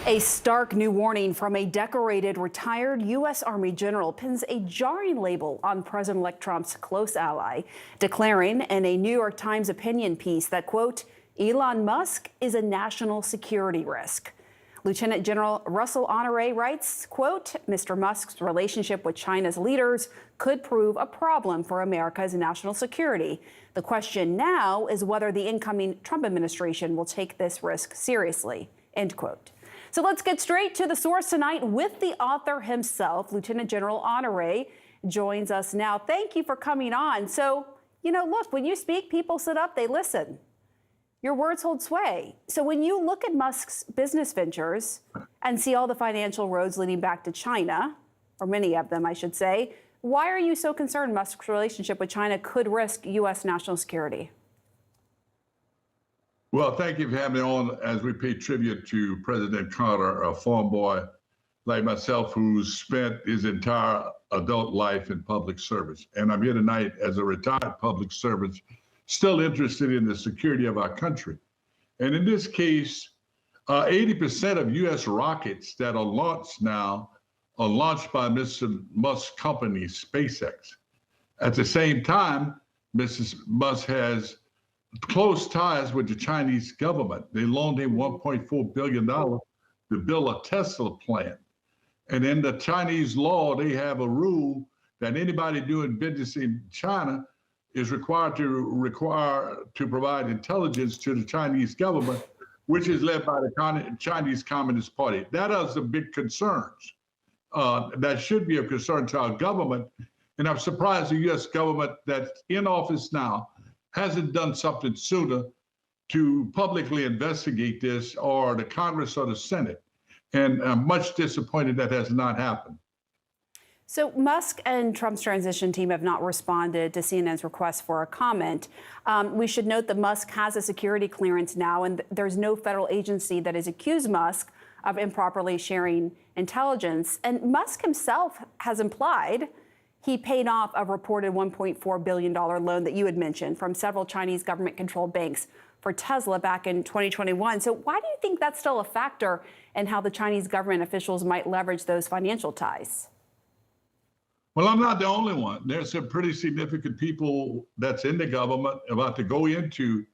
A stark new warning from a decorated retired U.S. Army general pins a jarring label on President-elect Trump's close ally, declaring in a New York Times opinion piece that, quote, Elon Musk is a national security risk. Lieutenant General Russel Honoré writes, quote, Mr. Musk's relationship with China's leaders could prove a problem for America's national security. The question now is whether the incoming Trump administration will take this risk seriously, end quote. So let's get straight to the source tonight with the author himself. Lieutenant General Honoré joins us now. Thank you for coming on. So, look, when you speak, people sit up, they listen. Your words hold sway. So when you look at Musk's business ventures and see all the financial roads leading back to China, or many of them, I should say, why are you so concerned Musk's relationship with China could risk U.S. national security? Well, thank you for having me on as we pay tribute to President Carter, a farm boy like myself who's spent his entire adult life in public service. And I'm here tonight as a retired public servant, still interested in the security of our country. And in this case, 80% of U.S. rockets that are launched now are launched by Mr. Musk's company, SpaceX. At the same time, Mrs. Musk has close ties with the Chinese government. They loaned him $1.4 billion to build a Tesla plant. And in the Chinese law, they have a rule that anybody doing business in China is required to provide intelligence to the Chinese government, which is led by the Chinese Communist Party. That is the big concerns. That should be a concern to our government. And I'm surprised the U.S. government that's in office now hasn't done something sooner to publicly investigate this, or the Congress or the Senate. And I'm much disappointed that has not happened. So Musk and Trump's transition team have not responded to CNN's request for a comment. We should note that Musk has a security clearance now, and there's no federal agency that has accused Musk of improperly sharing intelligence. And Musk himself has implied he paid off a reported $1.4 billion loan that you had mentioned from several Chinese government-controlled banks for Tesla back in 2021. So why do you think that's still a factor in how the Chinese government officials might leverage those financial ties? Well, I'm not the only one. There's some pretty significant people that's in the government about to go into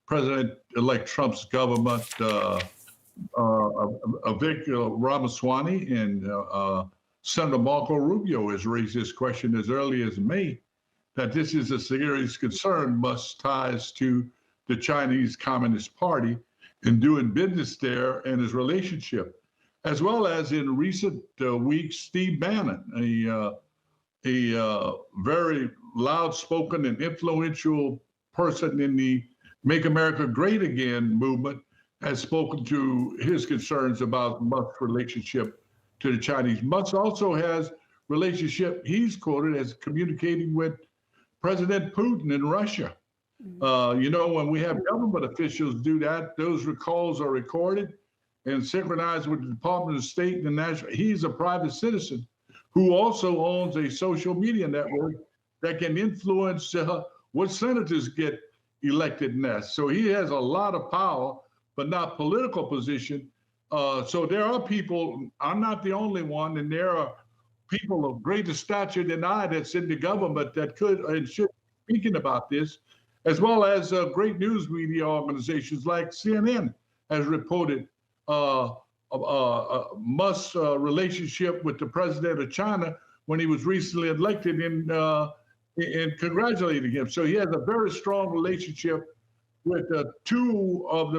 President-elect Trump's government, Victor Ramaswamy and Senator Marco Rubio has raised this question as early as May, that this is a serious concern, Musk's ties to the Chinese Communist Party and doing business there and his relationship, as well as in recent weeks, Steve Bannon, a very loud-spoken and influential person in the Make America Great Again movement, has spoken to his concerns about Musk's relationship to the Chinese. Musk also has relationship, he's quoted as communicating with President Putin in Russia. When we have government officials do that, those calls are recorded and synchronized with the Department of State and the National. He's a private citizen who also owns a social media network that can influence what senators get elected next. So he has a lot of power, but not political position. So there are people, I'm not the only one, and there are people of greater stature than I that's in the government that could and should be speaking about this, as well as great news media organizations like CNN has reported Musk's relationship with the president of China when he was recently elected and congratulating him. So he has a very strong relationship with two of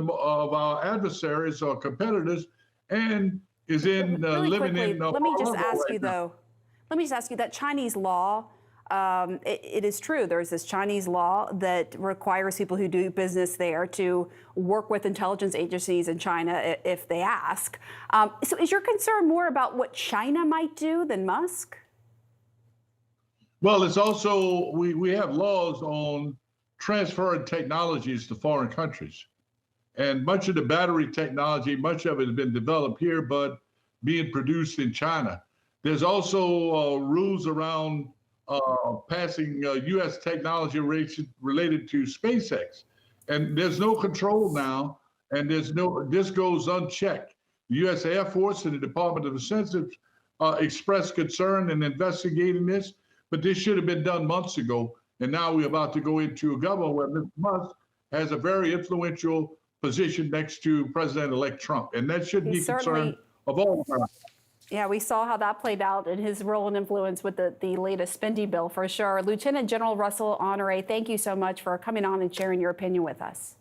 our adversaries or competitors, and is in really living quickly, in. Let me just ask you that Chinese law. It is true. There's this Chinese law that requires people who do business there to work with intelligence agencies in China if they ask. So is your concern more about what China might do than Musk? Well, it's also, we have laws on transferring technologies to foreign countries. And much of the battery technology, much of it has been developed here, but being produced in China. There's also rules around passing U.S. technology related to SpaceX. And there's no control now, and this goes unchecked. The U.S. Air Force and the Department of Defense have expressed concern in investigating this, but this should have been done months ago. And now we're about to go into a government where Mr. Musk has a very influential position next to President-elect Trump. And that should be concern of all of us. Yeah, we saw how that played out in his role and influence with the latest spending bill, for sure. Lieutenant General Russel Honoré, thank you so much for coming on and sharing your opinion with us.